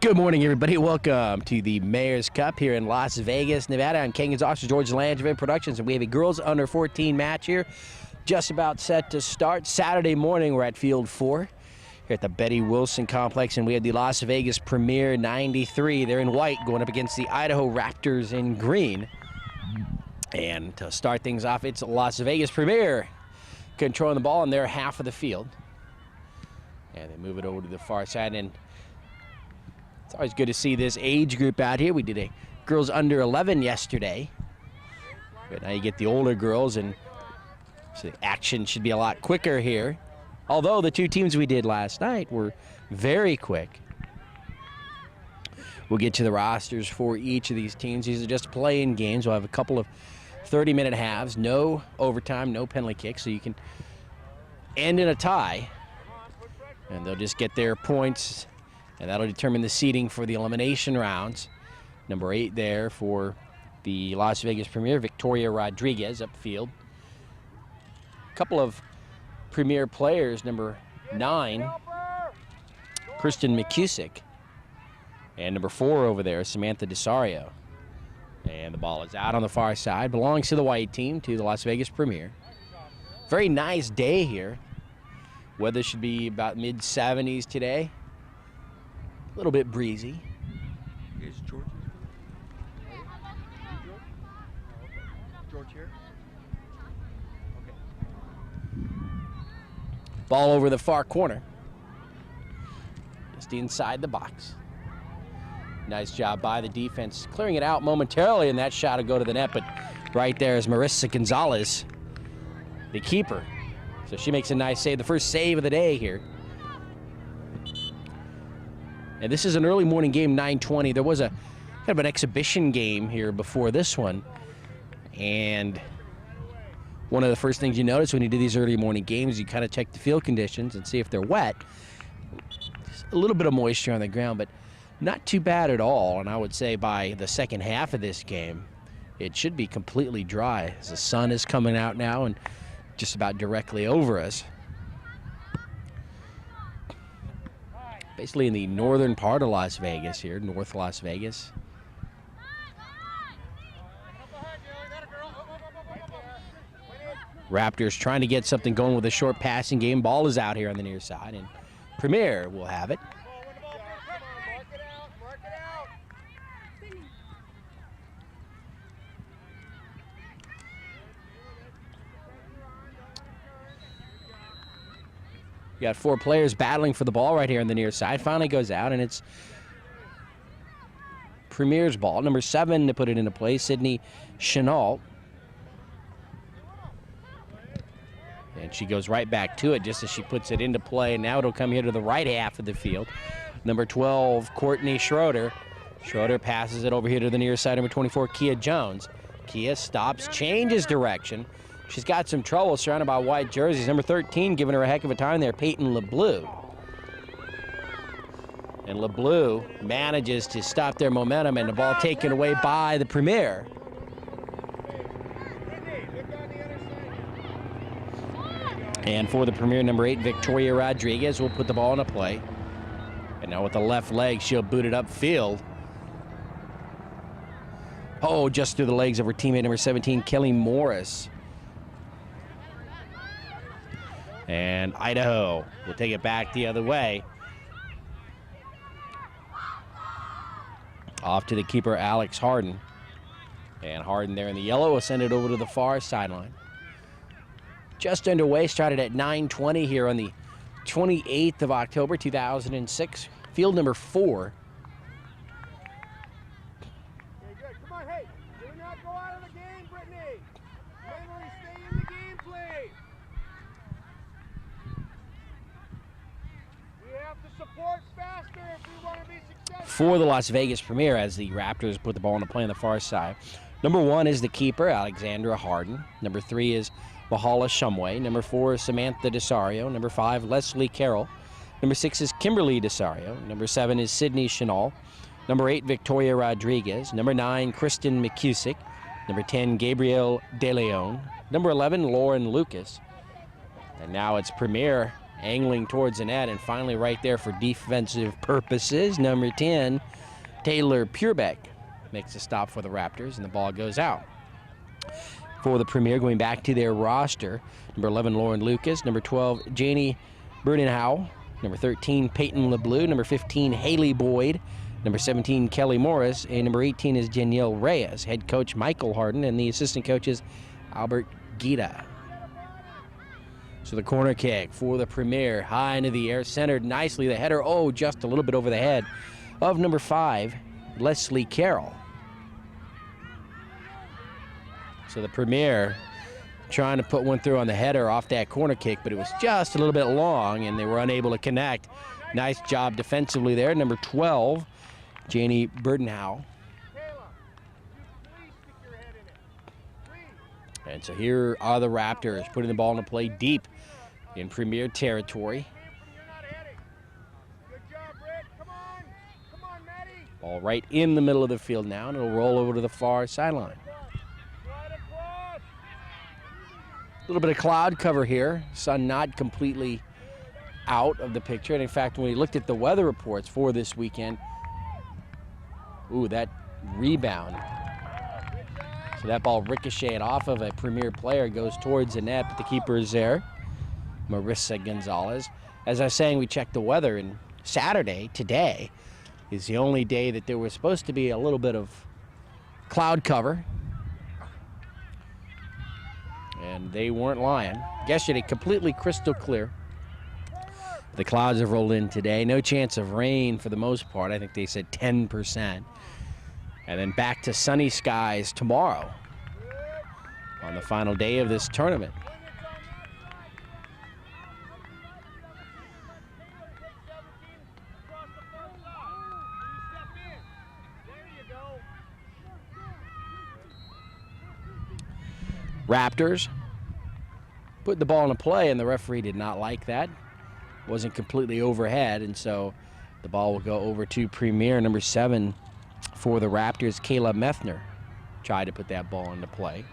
Good morning, everybody. Welcome to the Mayor's Cup here in Las Vegas, Nevada. I'm Kangan's Officer, George Langevin Productions, and we have a girls under 14 match here, just about set to start. Saturday morning, we're at Field 4 here at the Betty Wilson Complex, and we have the Las Vegas Premier 93. They're in white, going up against the Idaho Raptors in green. And to start things off, it's Las Vegas Premier controlling the ball in their half of the field. And they move it over to the far side, and it's always good to see this age group out here. We did a girls under 11 yesterday, but now you get the older girls, and so the action should be a lot quicker here. Although the two teams we did last night were very quick. We'll get to the rosters for each of these teams. These are just play-in games. We'll have a couple of 30-minute halves, no overtime, no penalty kicks, so you can end in a tie, and they'll just get their points. And that'll determine the seeding for the elimination rounds. Number 8 there for the Las Vegas Premier, Victoria Rodriguez upfield. A couple of Premier players, number 9, Kristen McCusick. And number 4 over there, Samantha DeSario. And the ball is out on the far side, belongs to the white team, to the Las Vegas Premier. Very nice day here. Weather should be about mid-70s today. A little bit breezy. Is George here? George here? Okay. Ball over the far corner. Just inside the box. Nice job by the defense, clearing it out momentarily, and that shot will go to the net, but right there is Marissa Gonzalez, the keeper. So she makes a nice save, the first save of the day here. And this is an early morning game, 9:20. There was a kind of an exhibition game here before this one. And one of the first things you notice when you do these early morning games, you kind of check the field conditions and see if they're wet. Just a little bit of moisture on the ground, but not too bad at all. And I would say by the second half of this game, it should be completely dry, as the sun is coming out now and just about directly over us. Basically in the northern part of Las Vegas here, North Las Vegas. Raptors trying to get something going with a short passing game. Ball is out here on the near side, and Premier will have it. You got 4 players battling for the ball right here on the near side. Finally goes out, and it's Premier's ball. Number 7 to put it into play, Sydney Chenault. And she goes right back to it just as she puts it into play. And now it'll come here to the right half of the field. Number 12, Courtney Schroeder. Schroeder passes it over here to the near side. Number 24, Kia Jones. Kia stops, changes direction. She's got some trouble surrounded by white jerseys. Number 13 giving her a heck of a time there, Peyton LeBleu. And LeBleu manages to stop their momentum, and the ball taken away by the Premier. And for the Premier, number 8, Victoria Rodriguez will put the ball into play. And now with the left leg, she'll boot it upfield. Oh, just through the legs of her teammate, number 17, Kelly Morris. And Idaho will take it back the other way. Off to the keeper, Alex Harden. And Harden there in the yellow will send it over to the far sideline. Just underway, started at 9:20 here on the 28th of October, 2006. Field number 4. For the Las Vegas Premier, as the Raptors put the ball into play on the far side. Number 1 is the keeper, Alexandra Harden. Number 3 is Mahala Shumway. Number 4 is Samantha DeSario. Number 5, Leslie Carroll. Number 6 is Kimberly DeSario. Number 7 is Sydney Chenault. Number 8, Victoria Rodriguez. Number 9, Kristen McCusick. Number 10, Gabrielle De Leon. Number 11, Lauren Lucas. And now it's Premier angling towards the net, and finally right there for defensive purposes, number 10, Taylor Purebeck makes a stop for the Raptors, and the ball goes out. For the Premier, going back to their roster, number 11, Lauren Lucas, number 12, Janie Berdenhow, number 13, Peyton LeBleu, number 15, Haley Boyd, number 17, Kelly Morris, and number 18 is Danielle Reyes. Head coach Michael Harden, and the assistant coach is Albert Gita. So the corner kick for the Premier, high into the air, centered nicely. The header, just a little bit over the head of number 5, Leslie Carroll. So the Premier trying to put one through on the header off that corner kick, but it was just a little bit long, and they were unable to connect. Nice job defensively there. Number 12, Janie Berdenhow. And so here are the Raptors putting the ball into play deep in Premier territory. Ball right in the middle of the field now, and it'll roll over to the far sideline. A little bit of cloud cover here. Sun not completely out of the picture. And in fact, when we looked at the weather reports for this weekend, that rebound. So that ball ricocheted off of a Premier player, goes towards the net, but the keeper is there, Marissa Gonzalez. As I was saying, we checked the weather, and Saturday, today, is the only day that there was supposed to be a little bit of cloud cover. And they weren't lying. Yesterday, completely crystal clear. The clouds have rolled in today. No chance of rain for the most part. I think they said 10%. And then back to sunny skies tomorrow on the final day of this tournament. Raptors put the ball into play, and the referee did not like that. Wasn't completely overhead, and so the ball will go over to Premier. Number 7 for the Raptors, Kayla Methner, tried to put that ball into play.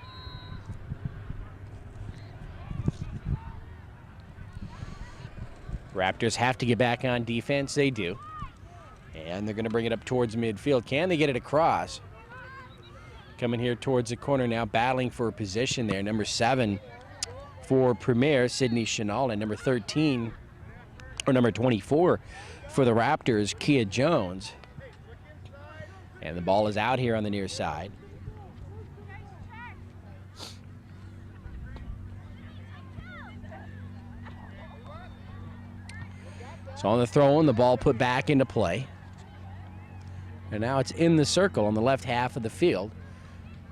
Raptors have to get back on defense. They do. And they're going to bring it up towards midfield. Can they get it across? Coming here towards the corner now, battling for a position there. Number 7 for Premier, Sydney Chenal, and number 13, or number 24 for the Raptors, Kia Jones. And the ball is out here on the near side. So on the throw-in, the ball put back into play. And now it's in the circle on the left half of the field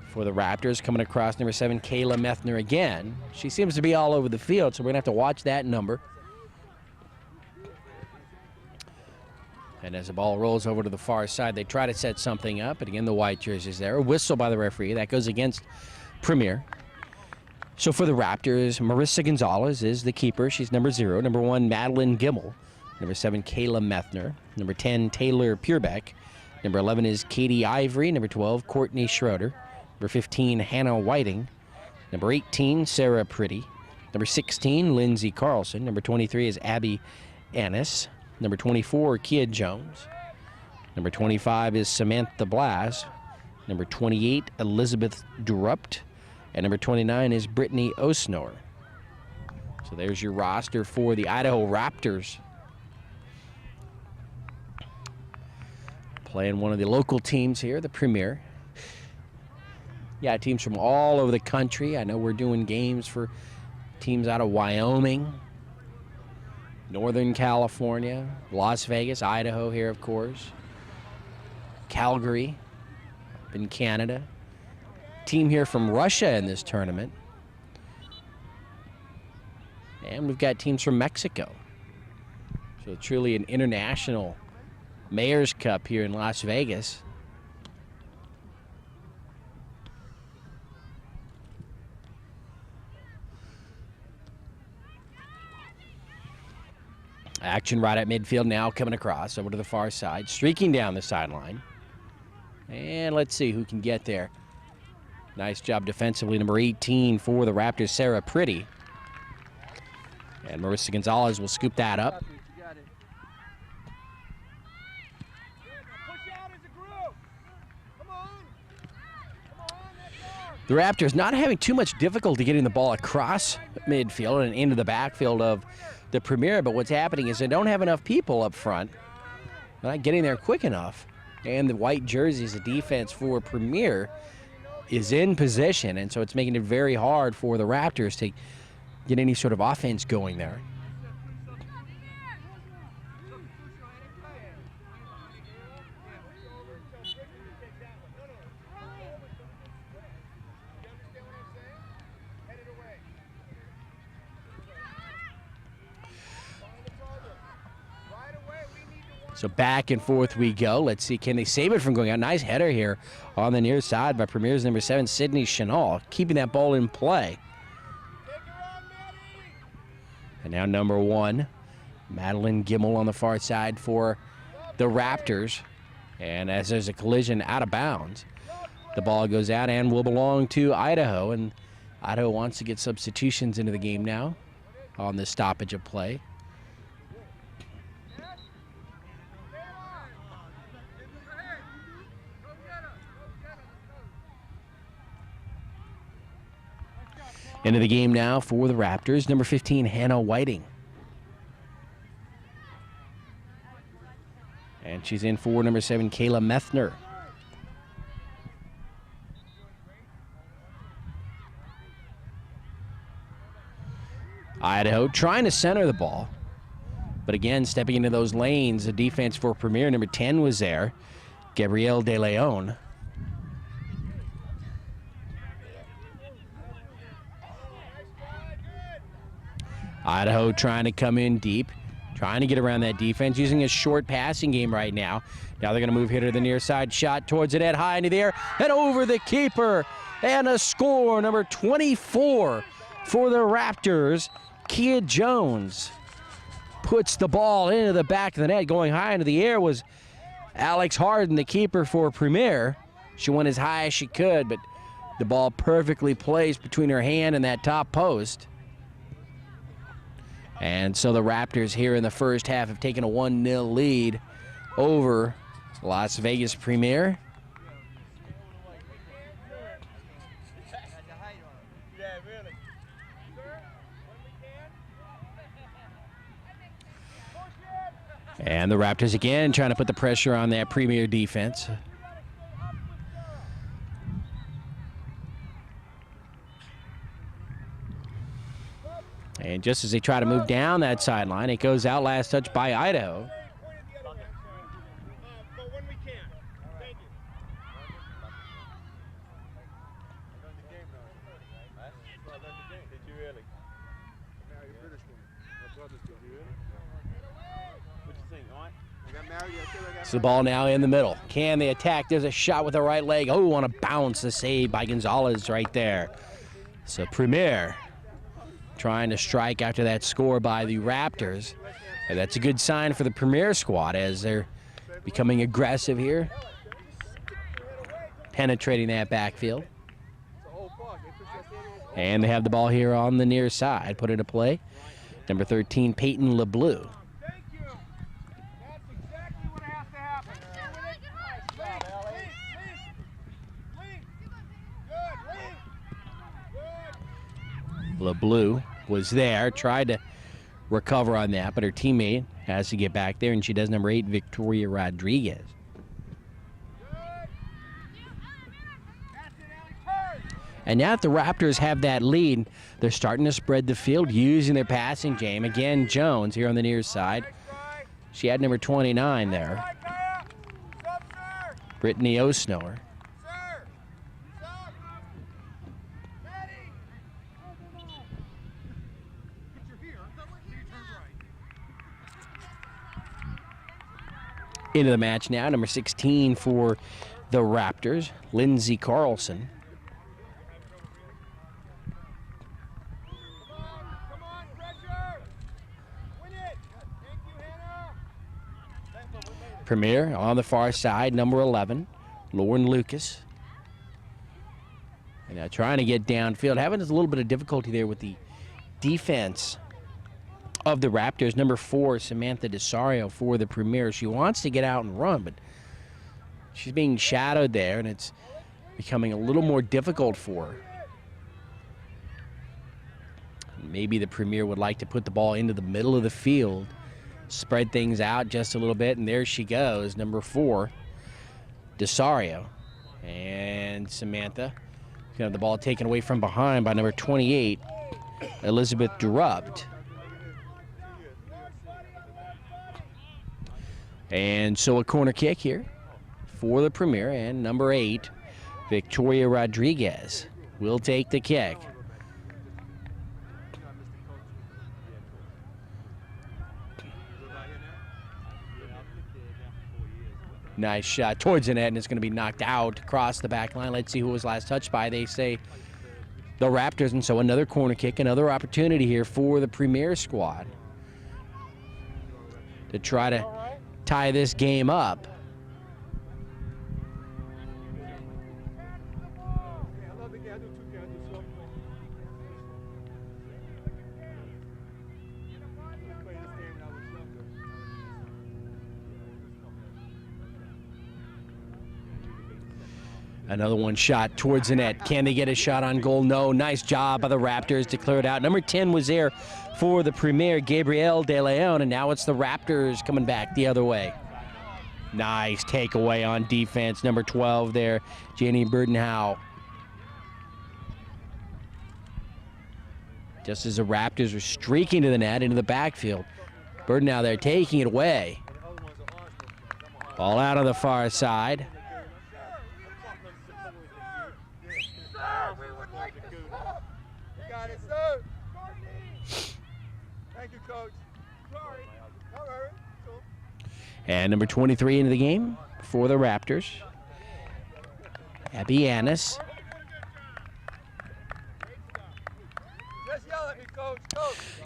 for the Raptors. Coming across, number 7, Kayla Methner again. She seems to be all over the field, so we're going to have to watch that number. And as the ball rolls over to the far side, they try to set something up. And again, the white jersey's there. A whistle by the referee. That goes against Premier. So for the Raptors, Marissa Gonzalez is the keeper. She's number 0. Number 1, Madeline Gimmel. Number 7, Kayla Methner. Number 10, Taylor Purebeck. Number 11 is Katie Ivory. Number 12, Courtney Schroeder. Number 15, Hannah Whiting. Number 18, Sarah Pretty. Number 16, Lindsay Carlson. Number 23 is Abby Annis. Number 24, Kia Jones. Number 25 is Samantha Blas. Number 28, Elizabeth Durupt. And number 29 is Brittany Osnor. So there's your roster for the Idaho Raptors. Playing one of the local teams here, the Premier. Yeah, teams from all over the country. I know we're doing games for teams out of Wyoming, Northern California, Las Vegas, Idaho here, of course, Calgary, up in Canada. Team here from Russia in this tournament. And we've got teams from Mexico. So truly an international Mayor's Cup here in Las Vegas. Action right at midfield now, coming across over to the far side, streaking down the sideline. And let's see who can get there. Nice job defensively, number 18 for the Raptors, Sarah Pretty. And Marissa Gonzalez will scoop that up. You got it. The Raptors not having too much difficulty getting the ball across midfield and into the backfield of the Premier, but what's happening is they don't have enough people up front. They're not getting there quick enough. And the white jerseys, the defense for Premier, is in position, and so it's making it very hard for the Raptors to get any sort of offense going there. So back and forth we go. Let's see, can they save it from going out? Nice header here on the near side by Premier's number 7, Sydney Chenal, keeping that ball in play. And now number 1, Madeline Gimmel on the far side for the Raptors. And as there's a collision out of bounds, the ball goes out and will belong to Idaho. And Idaho wants to get substitutions into the game now on this stoppage of play. Into the game now for the Raptors, number 15, Hannah Whiting. And she's in for number 7, Kayla Methner. Idaho trying to center the ball. But again, stepping into those lanes, the defense for Premier, number 10 was there, Gabrielle De Leon. Idaho trying to come in deep, trying to get around that defense, using a short passing game right now. Now they're going to move here to the near side, shot towards the net, high into the air, and over the keeper, and a score, number 24 for the Raptors, Kia Jones puts the ball into the back of the net. Going high into the air was Alex Harden, the keeper for Premier. She went as high as she could, but the ball perfectly placed between her hand and that top post. And so the Raptors here in the first half have taken a 1-0 lead over Las Vegas Premier. And the Raptors again trying to put the pressure on that Premier defense. And just as they try to move down that sideline, it goes out, last touch by Idaho. So the ball now in the middle. Can they attack? There's a shot with the right leg. Oh, on a bounce, the save by Gonzalez right there. So Premier trying to strike after that score by the Raptors. And that's a good sign for the Premier squad as they're becoming aggressive here, penetrating that backfield. And they have the ball here on the near side. Put it to play. Number 13, Peyton LeBleu. LeBleu was there, tried to recover on that, but her teammate has to get back there, and she does. Number 8, Victoria Rodriguez. And now that the Raptors have that lead, they're starting to spread the field using their passing game. Again, Jones here on the near side. She had number 29 there, Brittany Osnower. Into the match now, number 16 for the Raptors, Lindsay Carlson. Premier on the far side, number 11, Lauren Lucas. And now trying to get downfield, having a little bit of difficulty there with the defense of the Raptors, number 4, Samantha DeSario for the Premier. She wants to get out and run, but she's being shadowed there, and it's becoming a little more difficult for her. Maybe the Premier would like to put the ball into the middle of the field, spread things out just a little bit, and there she goes, number 4, DeSario. And Samantha going to have the ball taken away from behind by number 28, Elizabeth Drubt. And so a corner kick here for the Premier, and number 8, Victoria Rodriguez, will take the kick. Nice shot towards the net, and it's going to be knocked out across the back line. Let's see who was last touched by. They say the Raptors, and so another corner kick, another opportunity here for the Premier squad to try to tie this game up. Another one shot towards the net. Can they get a shot on goal? No. Nice job by the Raptors to clear it out. Number 10 was there for the Premier, Gabrielle De Leon, and now it's the Raptors coming back the other way. Nice takeaway on defense. Number 12 there, Janie Burdenhow. Just as the Raptors are streaking to the net into the backfield. Burdenhow there taking it away. Ball out on the far side. And number 23 into the game for the Raptors, Abby Annis.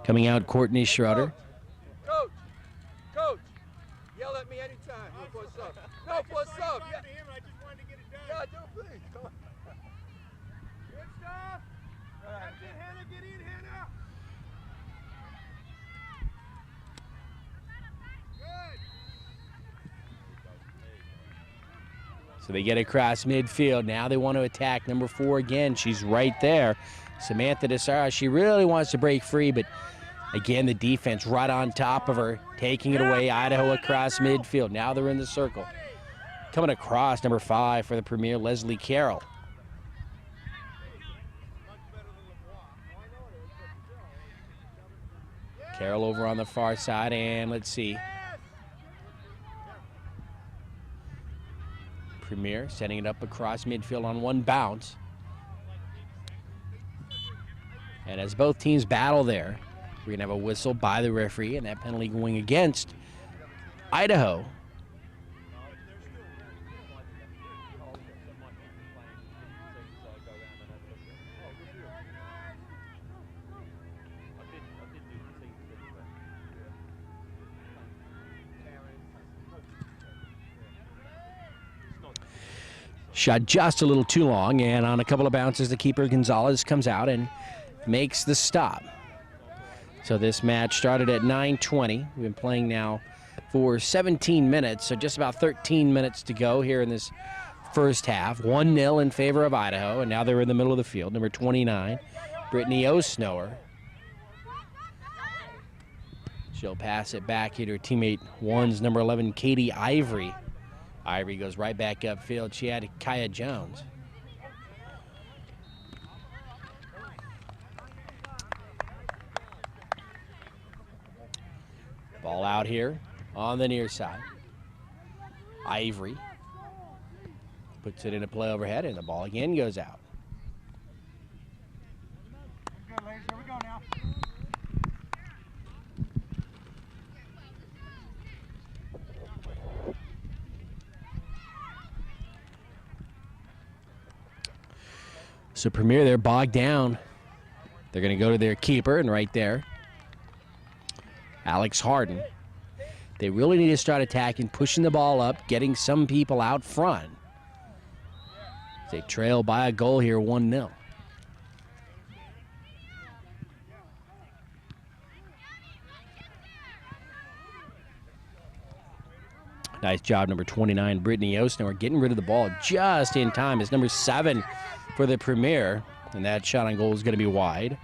Coming out, Courtney Schroeder. Coach, yell at me anytime. No for a sub. No for a sub. Yeah, yeah, do please. Come on. Good stuff. That's it, Hannah. Get in, Hannah. So they get across midfield. Now they want to attack number 4 again. She's right there. Samantha DeSario, she really wants to break free, but again, the defense right on top of her, taking it away. Idaho across midfield. Now they're in the circle. Coming across, number 5 for the Premier, Leslie Carroll. Carroll over on the far side, and let's see. Premier setting it up across midfield on one bounce. And as both teams battle there, we're going to have a whistle by the referee, and that penalty going against Idaho. Shot just a little too long, and on a couple of bounces, the keeper, Gonzalez, comes out and makes the stop. So this match started at 9:20. We've been playing now for 17 minutes, so just about 13 minutes to go here in this first half. 1-0 in favor of Idaho, and now they're in the middle of the field. Number 29, Brittany Osnower. She'll pass it back here to her teammate, one's number 11, Katie Ivory. Ivory goes right back upfield. She had Kaya Jones. Ball out here on the near side. Ivory puts it into play overhead, and the ball again goes out. Good, ladies. Here we go now. So Premier, they're bogged down. They're going to go to their keeper, and right there, Alex Harden. They really need to start attacking, pushing the ball up, getting some people out front. They trail by a goal here, 1-0. Nice job, number 29, Brittany Osnower, getting rid of the ball just in time. It's number 7 for the Premier, and that shot on goal is going to be wide.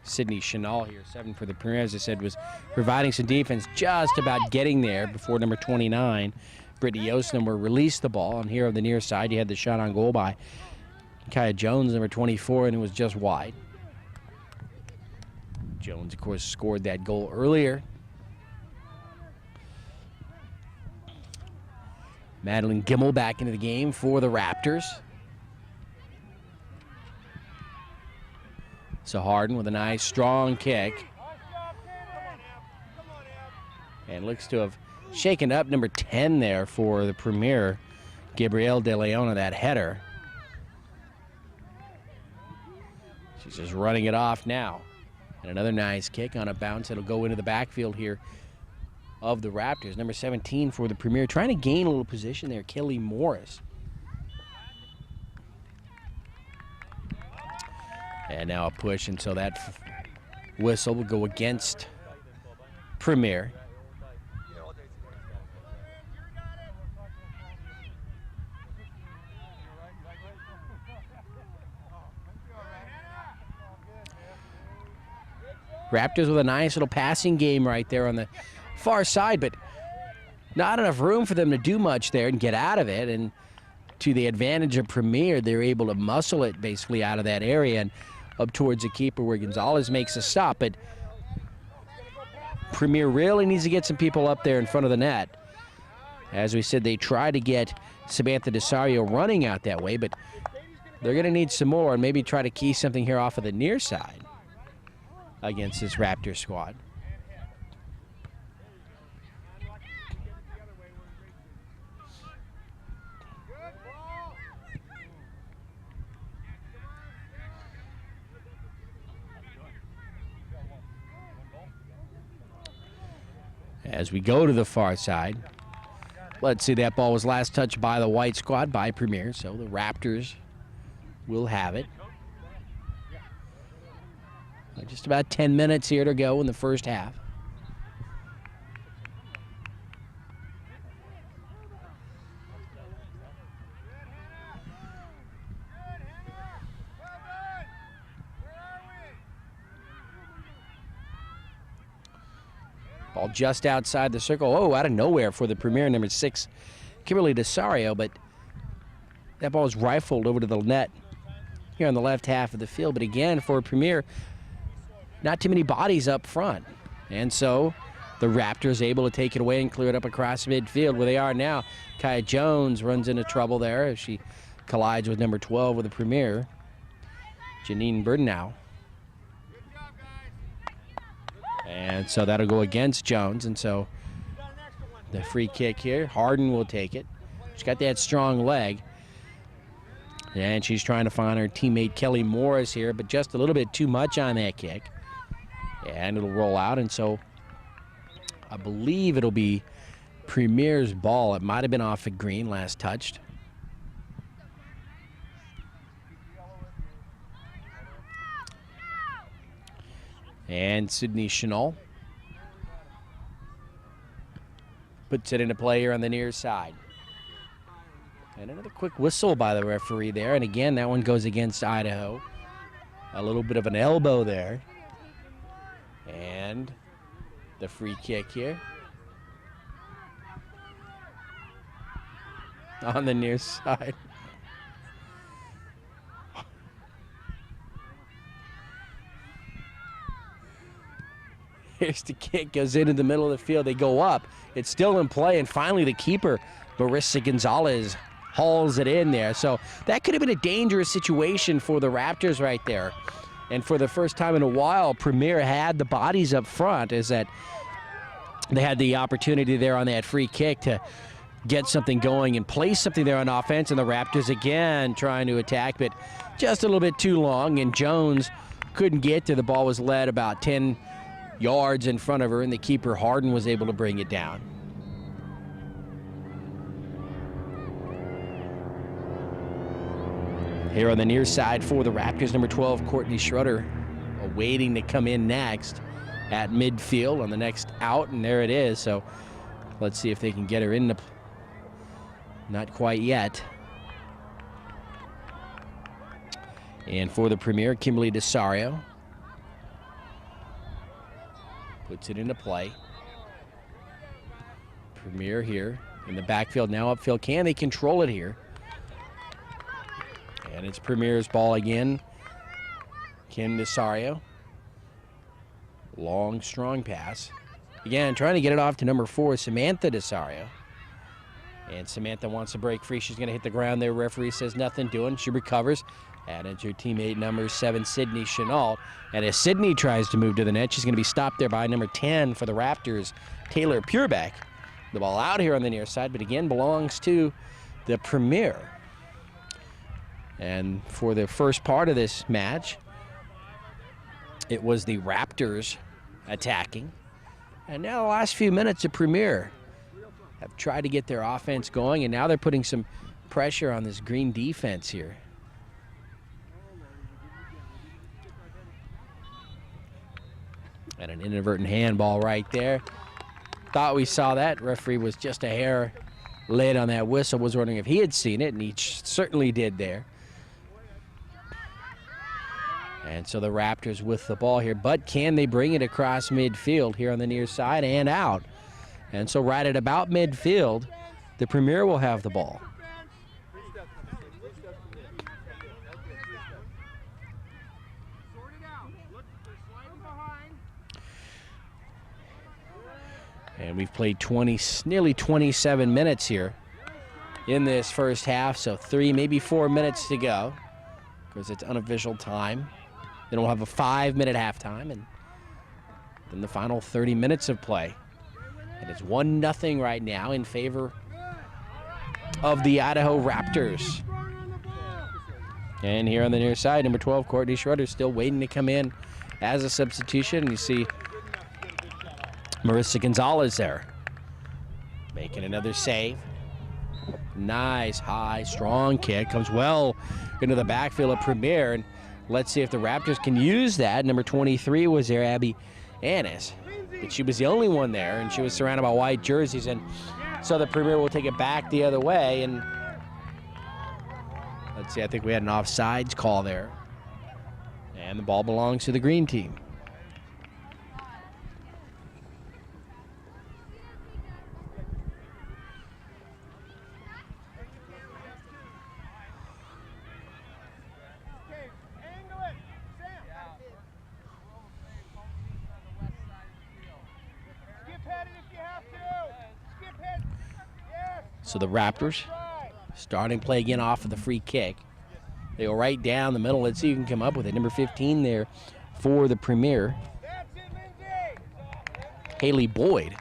Sydney Chenal here, 7 for the Premier, as I said, was providing some defense, just about getting there before number 29, Brittany Osnower, released the ball. And here on the near side, you had the shot on goal by Kaya Jones, number 24, and it was just wide. Jones, of course, scored that goal earlier. Madeline Gimmel back into the game for the Raptors. So Harden with a nice, strong kick. And looks to have shaken up number 10 there for the Premier, Gabrielle De Leon, that header. She's just running it off now. And another nice kick on a bounce. It'll go into the backfield here of the Raptors. Number 17 for the Premier, trying to gain a little position there, Kelly Morris. And now a push, and so that whistle will go against Premier. Raptors with a nice little passing game right there on the far side, but not enough room for them to do much there and get out of it. And to the advantage of Premier, they're able to muscle it basically out of that area and up towards the keeper where Gonzalez makes a stop. But Premier really needs to get some people up there in front of the net. As we said, they try to get Samantha DeSario running out that way, but they're going to need some more and maybe try to key something here off of the near side against this Raptor squad. As we go to the far side, let's see, that ball was last touched by the white squad, by Premier, so the Raptors will have it. Just about 10 minutes here to go in the first half. Ball just outside the circle. Oh, out of nowhere for the Premier, number 6, Kimberly DeSario, but that ball is rifled over to the net here on the left half of the field. But again, for Premier, not too many bodies up front. And so the Raptors able to take it away and clear it up across midfield where they are now. Kaya Jones runs into trouble there as she collides with number 12 with the Premier, Janine Burdenau. And so that'll go against Jones. And so the free kick here, Harden will take it. She's got that strong leg. And she's trying to find her teammate Kelly Morris here, but just a little bit too much on that kick. And it'll roll out, and so I believe it'll be Premier's ball. It might have been off the green last touched. And Sydney Chenal puts it into play here on the near side. And another quick whistle by the referee there, and again, that one goes against Idaho. A little bit of an elbow there. And the free kick here on the near side. Here's the kick, goes into the middle of the field. They go up. It's still in play, and finally the keeper, Marissa Gonzalez, hauls it in there. So that could have been a dangerous situation for the Raptors right there. And for the first time in a while, Premier had the bodies up front, as that they had the opportunity there on that free kick to get something going and place something there on offense. And the Raptors again trying to attack, but just a little bit too long. And Jones couldn't get to the ball, was led about 10 yards in front of her, and the keeper Harden was able to bring it down. Here on the near side for the Raptors, number 12, Courtney Schroeder, waiting to come in next at midfield on the next out, and there it is. So Let's see if they can get her in the... Not quite yet. And for the Premier, Kimberly Desario puts it into play. Premier here in the backfield, now upfield. Can they control it here? And it's Premier's ball again. Kim Desario. Long, strong pass. Again, trying to get it off to number 4, Samantha Desario. And Samantha wants to break free. She's going to hit the ground there. Referee says nothing doing. She recovers. And it's her teammate, number 7, Sydney Chenault. And as Sydney tries to move to the net, she's going to be stopped there by number 10 for the Raptors, Taylor Purebeck. The ball out here on the near side, but again belongs to the Premier. And for the first part of this match, it was the Raptors attacking. And now the last few minutes, the Premier have tried to get their offense going, and now they're putting some pressure on this green defense here. And an inadvertent handball right there. Thought we saw that. Referee was just a hair late on that whistle. Was wondering if he had seen it, and he certainly did there. And so the Raptors with the ball here, but can they bring it across midfield here on the near side and out? And so right at about midfield, the Premier will have the ball. And we've played nearly 27 minutes here in this first half, so 3, maybe 4 minutes to go because it's unofficial time. Then we'll have a 5-minute halftime, and then the final 30 minutes of play. And it's 1-0 right now in favor of the Idaho Raptors. And here on the near side, number 12, Courtney Schroeder, still waiting to come in as a substitution. And you see Marissa Gonzalez there, making another save. Nice, high, strong kick. Comes well into the backfield of Premier. And let's see if the Raptors can use that. Number 23 was there, Abby Annis. But she was the only one there, and she was surrounded by white jerseys. And so the Premier will take it back the other way. And let's see, I think we had an offsides call there. And the ball belongs to the green team. So the Raptors starting play again off of the free kick. They go right down the middle. Let's see who can come up with it. Number 15 there for the Premier, Haley Boyd.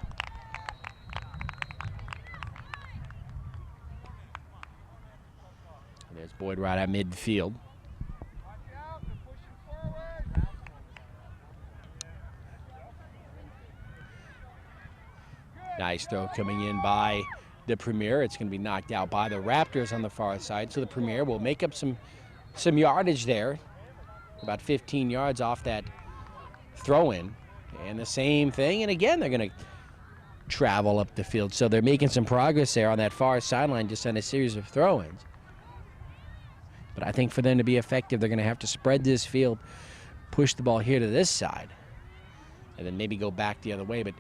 There's Boyd right at midfield. Nice throw coming in by the Premier. It's going to be knocked out by the Raptors on the far side. So the Premier will make up some yardage there, about 15 yards off that throw-in. And the same thing, and again, they're going to travel up the field. So they're making some progress there on that far sideline just on a series of throw-ins. But I think for them to be effective, they're going to have to spread this field, push the ball here to this side, and then maybe go back the other way. But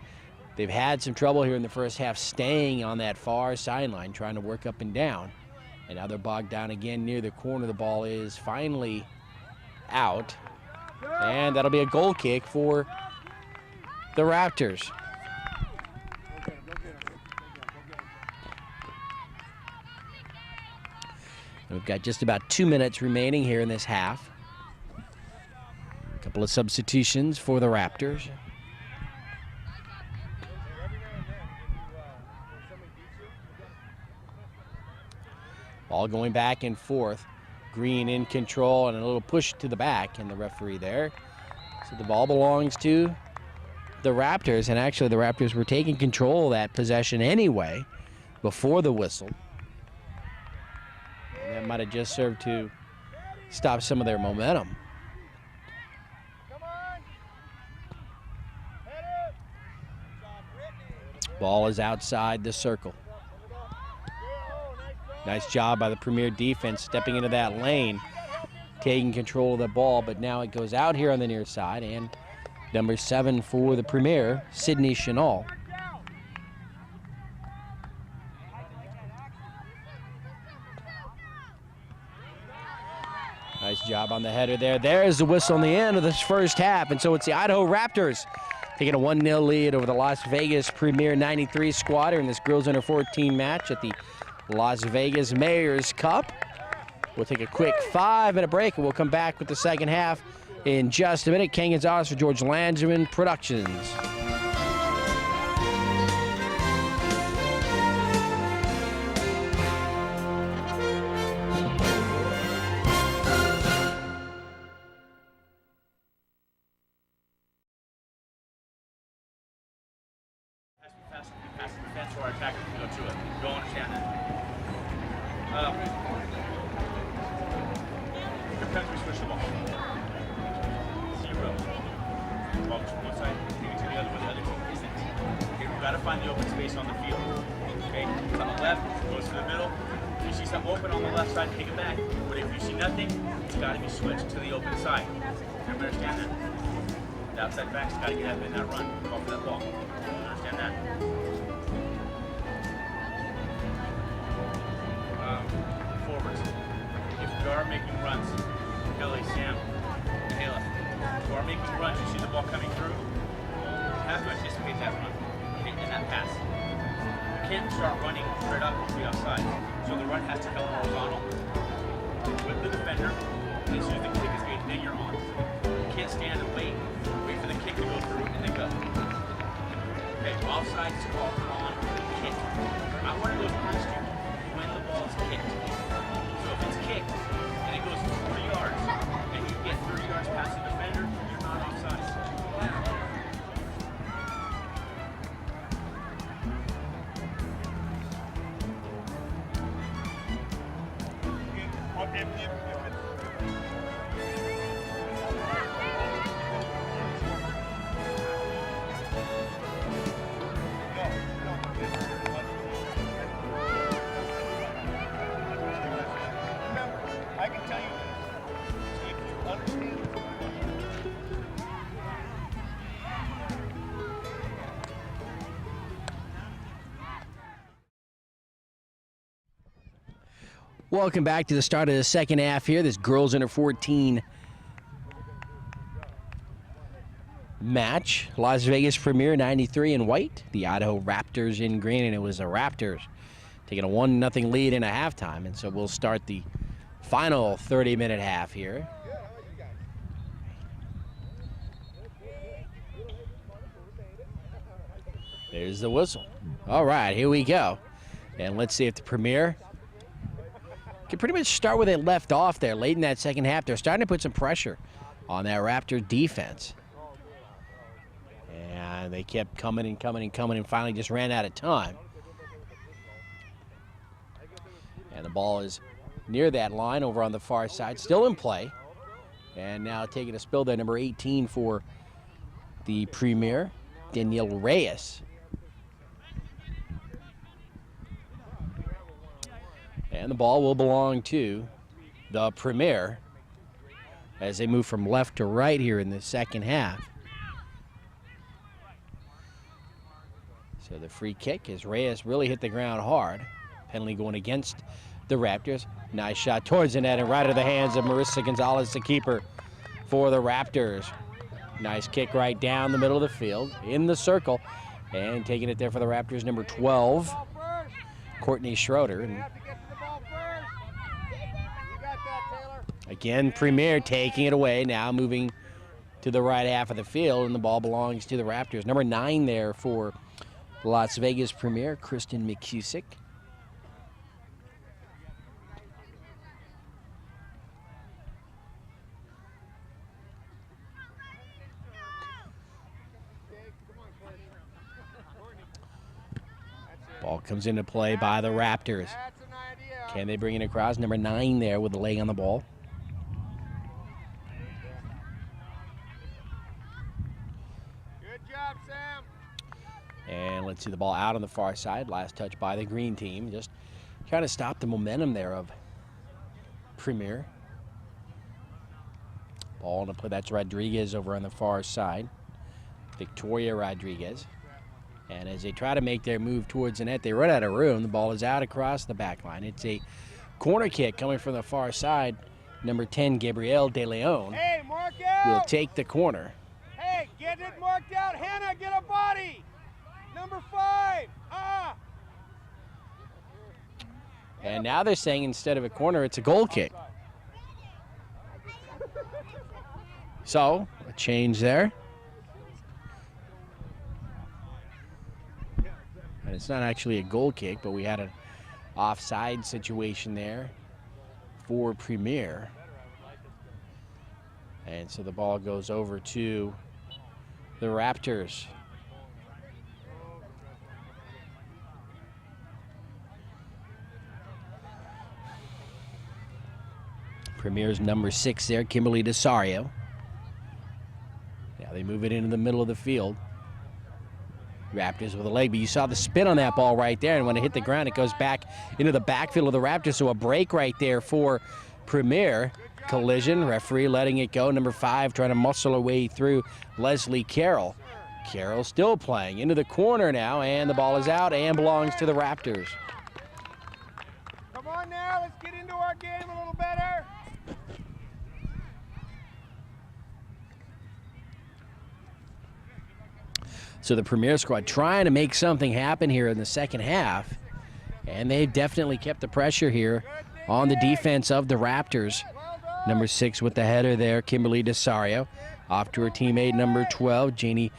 they've had some trouble here in the first half staying on that far sideline, trying to work up and down. And now they're bogged down again near the corner. The ball is finally out. And that'll be a goal kick for the Raptors. We've got just about 2 minutes remaining here in this half. A couple of substitutions for the Raptors. Ball going back and forth. Green in control and a little push to the back, and the referee there. So the ball belongs to the Raptors, and actually the Raptors were taking control of that possession anyway before the whistle. And that might have just served to stop some of their momentum. Ball is outside the circle. Nice job by the Premier defense stepping into that lane, taking control of the ball, but now it goes out here on the near side, and number 7 for the Premier, Sydney Chenal. Nice job on the header there. There's the whistle on the end of this first half, and so it's the Idaho Raptors taking a 1-0 lead over the Las Vegas Premier 93 squad in this girls under 14 match at the Las Vegas Mayor's Cup. We'll take a quick 5-minute break, and we'll come back with the second half in just a minute. Ken Gonzalez for George Landsman Productions. Find the open space on the field. Okay, it's on the left, goes to the middle. If you see something open on the left side, take it back. But if you see nothing, it's got to be switched to the open side. Everybody understand that? The outside back's got to get up in that run, call for that ball. Understand that? Forwards. If we are making runs, Kelly, Sam, Kayla, if we are making runs, you see the ball coming through, you have to anticipate that run. And that pass. You can't start running straight up and be outside. So the run has to come horizontal with the defender, and as soon as the kick is made, then you're on. You can't stand and wait for the kick to go through and then go. Okay, offside is called on kick. I want to go past you when the ball is kicked. So if it's kicked and it goes 3 yards and you get 30 yards past the defender, you're not offside. Welcome back to the start of the second half here. This girls under 14 match. Las Vegas Premier 93 in white. The Idaho Raptors in green, and it was the Raptors taking a 1-0 lead in a halftime. And so we'll start the final 30-minute half here. There's the whistle. All right, here we go. And let's see if the Premier can pretty much start where they left off there late in that second half. They're starting to put some pressure on that Raptor defense. And they kept coming and coming and coming and finally just ran out of time. And the ball is near that line over on the far side, still in play. And now taking a spill there, number 18 for the Premier, Danielle Reyes. And the ball will belong to the Premier as they move from left to right here in the second half. So the free kick as Reyes really hit the ground hard. Penalty going against the Raptors. Nice shot towards the net and right into the hands of Marissa Gonzalez, the keeper for the Raptors. Nice kick right down the middle of the field in the circle. And taking it there for the Raptors, number 12, Courtney Schroeder. And again, Premier taking it away, now moving to the right half of the field, and the ball belongs to the Raptors. Number 9 there for Las Vegas Premier, Kristen McCusick. Ball comes into play by the Raptors. Can they bring it across? Number 9 there with the leg on the ball. Good job, Sam. And let's see the ball out on the far side. Last touch by the green team. Just trying to stop the momentum there of Premier. Ball to play. That's Rodriguez over on the far side. Victoria Rodriguez. And as they try to make their move towards the net, they run out of room. The ball is out across the back line. It's a corner kick coming from the far side. Number 10, Gabrielle De Leon, Hey, mark out. will take the corner. Hey, get it marked out. Hannah, get a body. Number 5. And now they're saying instead of a corner, it's a goal kick. So, a change there. And it's not actually a goal kick, but we had an offside situation there for Premier. And so the ball goes over to the Raptors. Premier's number 6 there, Kimberly Desario. Now they move it into the middle of the field. Raptors with a leg, but you saw the spin on that ball right there, and when it hit the ground, it goes back into the backfield of the Raptors, so a break right there for Premier. Collision, referee letting it go. Number 5 trying to muscle her way through Leslie Carroll. Carroll still playing into the corner now, and the ball is out and belongs to the Raptors. Come on now, let's get into our game a little better. So the Premier squad trying to make something happen here in the second half, and they definitely kept the pressure here on the defense of the Raptors. Number 6 with the header there, Kimberly Desario, off to her teammate number 12, Janie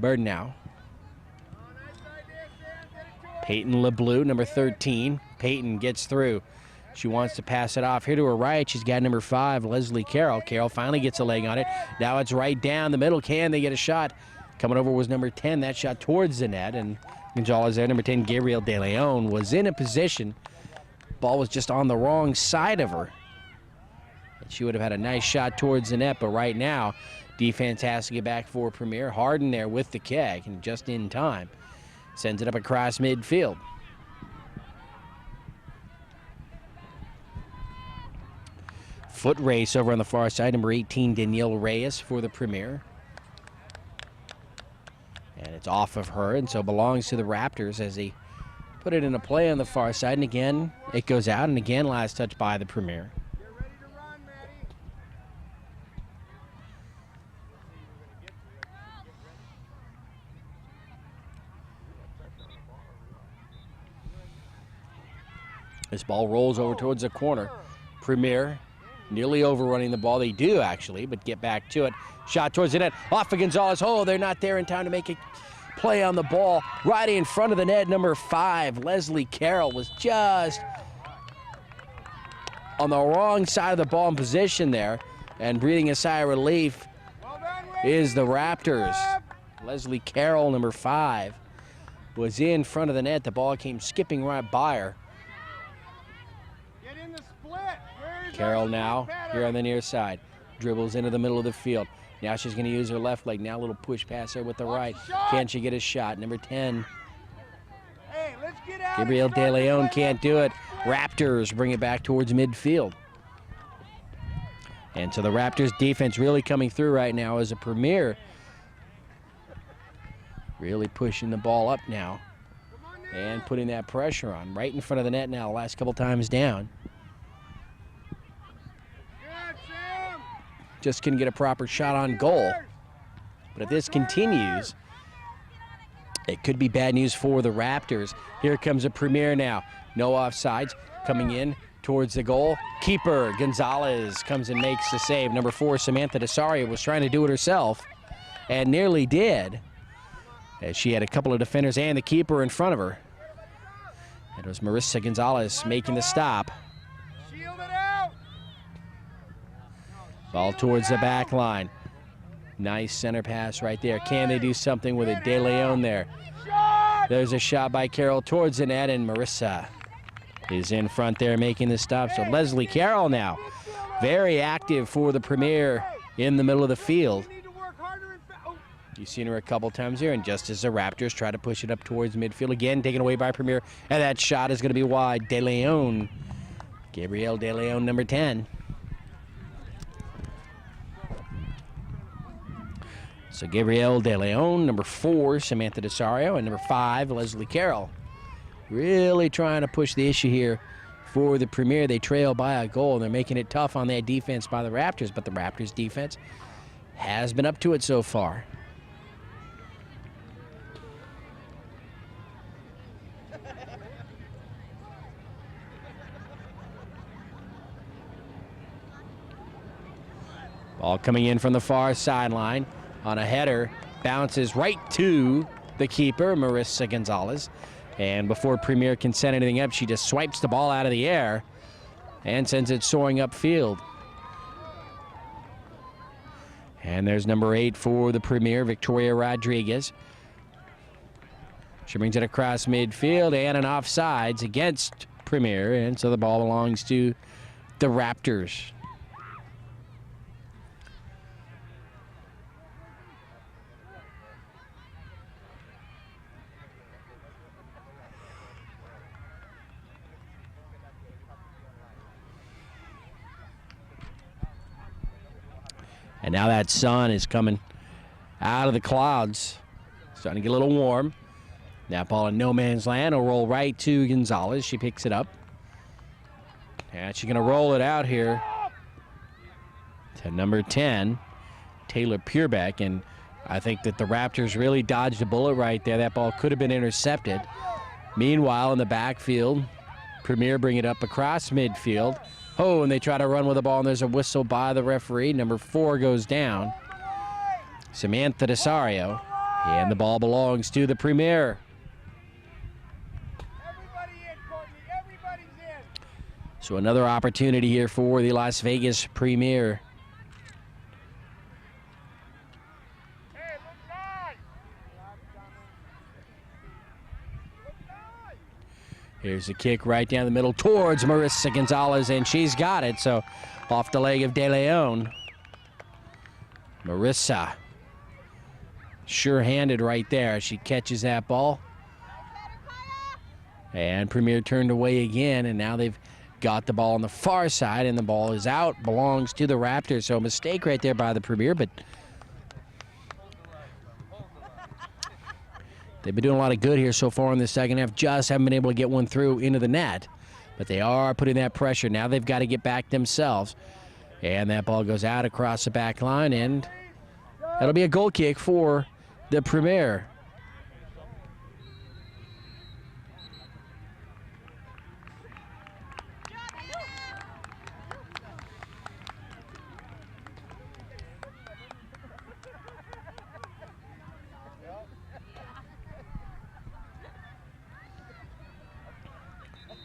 Burdenau. Peyton LeBleu, number 13. Peyton gets through. She wants to pass it off. Here to her right, she's got number 5, Leslie Carroll. Carroll finally gets a leg on it. Now it's right down the middle. Can they get a shot? Coming over was number 10. That shot towards the net, and Gonzalez there. Number 10, Gabrielle De Leon, was in a position. Ball was just on the wrong side of her. And she would have had a nice shot towards the net, but right now, defense has to get back for Premier. Harden there with the kick, and just in time. Sends it up across midfield. Foot race over on the far side. Number 18, Danielle Reyes for the Premier. And it's off of her, and so belongs to the Raptors as they put it into play on the far side. And again, it goes out, and again, last touch by the Premier. Get ready to run, Maddie. This ball rolls over towards the corner. Premier nearly overrunning the ball. They do, actually, but get back to it. Shot towards the net. Off of Gonzalez. Oh, they're not there in time to make a play on the ball. Right in front of the net, number 5, Leslie Carroll, was just on the wrong side of the ball in position there. And breathing a sigh of relief Well done, is the Raptors. Leslie Carroll, number 5, was in front of the net. The ball came skipping right by her. Get in the split. Where's Carroll our now split pattern? here on the near side. Dribbles into the middle of the field. Now she's going to use her left leg. Now a little push pass there with the right. Can she get a shot? Number 10, Hey, let's get out. Gabrielle and start De Leon this can't do it. split. Raptors bring it back towards midfield. And so the Raptors defense really coming through right now as a Premier. Really pushing the ball up now and putting that pressure on. Right in front of the net now, the last couple times down. Good, Sam. Just couldn't get a proper shot on goal. But if this continues, it could be bad news for the Raptors. Here comes a Premier now. No offsides. Coming in towards the goal. Keeper Gonzalez comes and makes the save. Number 4, Samantha Desario, was trying to do it herself and nearly did, as she had a couple of defenders and the keeper in front of her. It was Marissa Gonzalez making the stop. Shield it out. Ball towards the back line. Nice center pass right there. Can they do something with it? De Leon there. Shot. There's a shot by Carroll towards the net, and Marissa is in front there making the stop. So Leslie Carroll now very active for the Premier in the middle of the field. You need to work harder and You've seen her a couple times here, and just as the Raptors try to push it up towards midfield, again taken away by Premier, and that shot is going to be wide. De Leon, Gabrielle De Leon, number 10. So Gabrielle De Leon, number 4, Samantha Desario, and number 5, Leslie Carroll. Really trying to push the issue here for the Premier. They trail by a goal, and they're making it tough on that defense by the Raptors, but the Raptors defense has been up to it so far. Ball coming in from the far sideline on a header, bounces right to the keeper, Marissa Gonzalez. And before Premier can set anything up, she just swipes the ball out of the air and sends it soaring upfield. And there's number 8 for the Premier, Victoria Rodriguez. She brings it across midfield and an offsides against Premier, and so the ball belongs to the Raptors. And now that sun is coming out of the clouds. Starting to get a little warm. That ball in no man's land will roll right to Gonzalez. She picks it up. And she's going to roll it out here to number 10, Taylor Purebeck. And I think that the Raptors really dodged a bullet right there. That ball could have been intercepted. Meanwhile, in the backfield, Premier bring it up across midfield. Oh, and they try to run with the ball, and there's a whistle by the referee. Number 4 goes down. Samantha Desario. And the ball belongs to the Premier. So another opportunity here for the Las Vegas Premier. Here's a kick right down the middle towards Marissa Gonzalez, and she's got it. So off the leg of De Leon. Marissa, sure-handed right there. She catches that ball. And Premier turned away again, and now they've got the ball on the far side, and the ball is out, belongs to the Raptors. So a mistake right there by the Premier, but they've been doing a lot of good here so far in the second half. Just haven't been able to get one through into the net. But they are putting that pressure. Now they've got to get back themselves. And that ball goes out across the back line, and that'll be a goal kick for the Premier.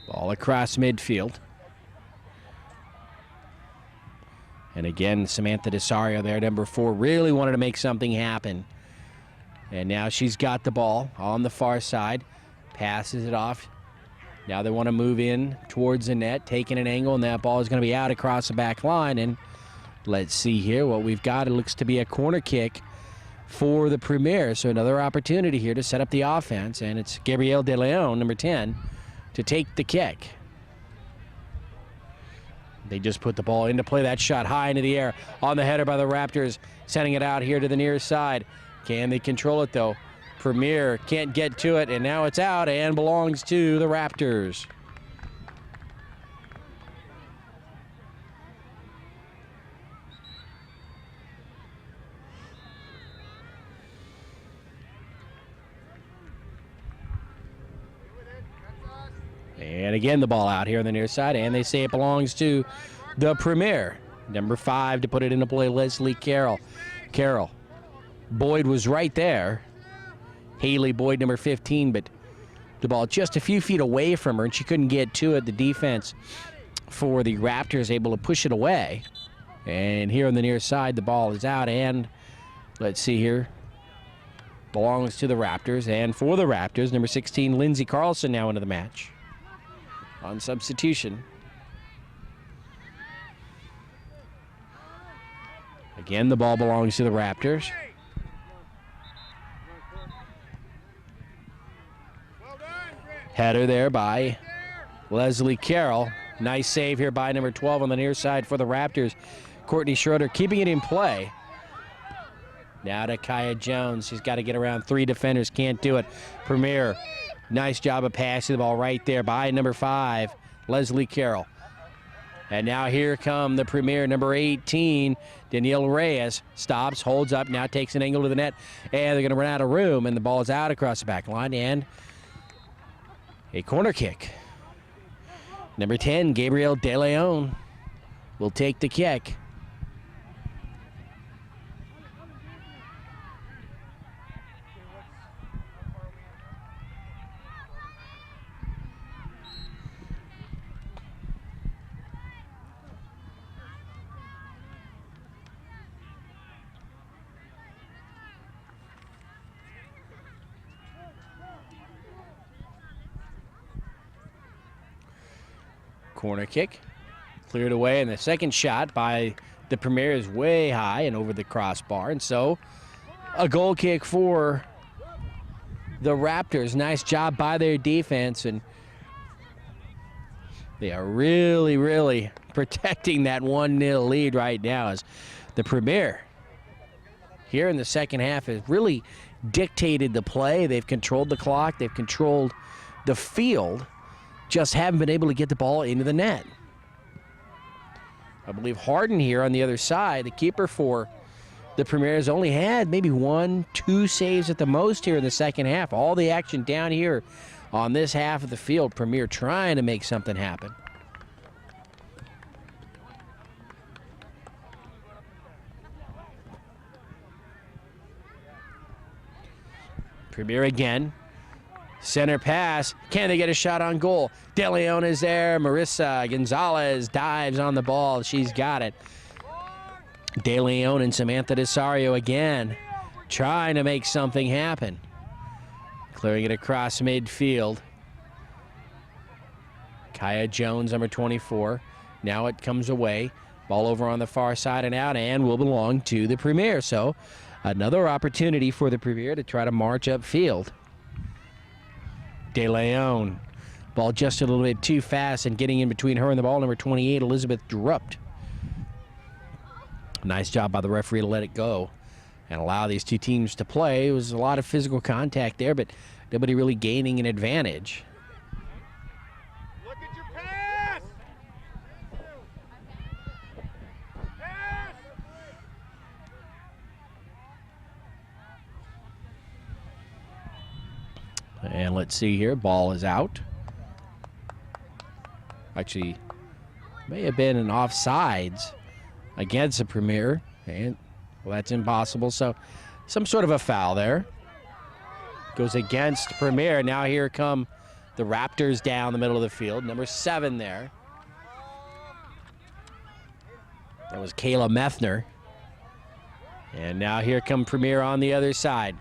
Ball across midfield. And again, Samantha Desario there, number 4, really wanted to make something happen. And now she's got the ball on the far side, passes it off. Now they want to move in towards the net, taking an angle, and that ball is going to be out across the back line. And let's see here what we've got. It looks to be a corner kick for the Premier. So another opportunity here to set up the offense, and it's Gabrielle De Leon, number 10, to take the kick. They just put the ball into play. That shot high into the air on the header by the Raptors, sending it out here to the near side. Can they control it, though? Premier can't get to it, and now it's out and belongs to the Raptors. And again, the ball out here on the near side, and they say it belongs to the Premier. Number 5 to put it into play, Leslie Carroll. Boyd was right there. Haley Boyd, number 15, but the ball just a few feet away from her, and she couldn't get to it. The defense for the Raptors able to push it away. And here on the near side, the ball is out, and let's see here. Belongs to the Raptors, and for the Raptors, number 16, Lindsay Carlson now into the match on substitution. Again, the ball belongs to the Raptors. Header there by Leslie Carroll. Nice save here by number 12 on the near side for the Raptors. Courtney Schroeder keeping it in play. Now to Kaya Jones. She's got to get around 3 defenders. Can't do it. Premier, nice job of passing the ball right there by number 5, Leslie Carroll. And now here come the Premier, number 18, Danielle Reyes. Stops, holds up, now takes an angle to the net. And they're going to run out of room, and the ball is out across the back line. And a corner kick. Number 10, Gabrielle De Leon, will take the kick. Corner kick, cleared away, and the second shot by the Premier is way high and over the crossbar, and so a goal kick for the Raptors. Nice job by their defense, and they are really, really protecting that 1-0 lead right now as the Premier here in the second half has really dictated the play. They've controlled the clock, they've controlled the field, just haven't been able to get the ball into the net. I believe Harden here on the other side, the keeper for the Premier, has only had maybe 1-2 saves at the most here in the second half. All the action down here on this half of the field. Premier trying to make something happen. Premier again. Center pass. Can they get a shot on goal? De Leon is there. Marissa Gonzalez dives on the ball. She's got it. De Leon and Samantha Desario again trying to make something happen. Clearing it across midfield. Kaya Jones, number 24. Now it comes away. Ball over on the far side and out, and will belong to the Premier. So another opportunity for the Premier to try to march upfield. De Leon, ball just a little bit too fast, and getting in between her and the ball, number 28, Elizabeth Drupt. Nice job by the referee to let it go and allow these two teams to play. It was a lot of physical contact there, but nobody really gaining an advantage. Look at your pass! Pass! And let's see here, ball is out. Actually, may have been an offsides against the Premier, and well, that's impossible. So some sort of a foul there. Goes against Premier. Now here come the Raptors down the middle of the field. Number 7 there. That was Kayla Methner. And now here come Premier on the other side.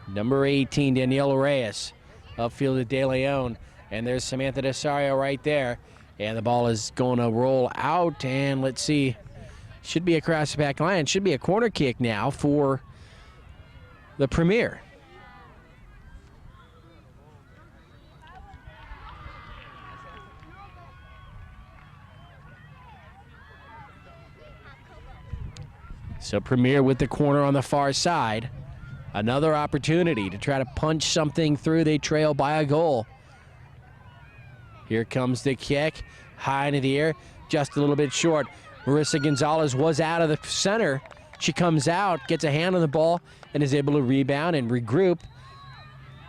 Number 18, Daniela Reyes. Upfield to De Leon. And there's Samantha Desario right there. And the ball is going to roll out. And let's see. Should be across the back line. Should be a corner kick now for the Premier. So Premier with the corner on the far side. Another opportunity to try to punch something through. They trail by a goal. Here comes the kick. High into the air. Just a little bit short. Marissa Gonzalez was out of the center. She comes out, gets a hand on the ball, and is able to rebound and regroup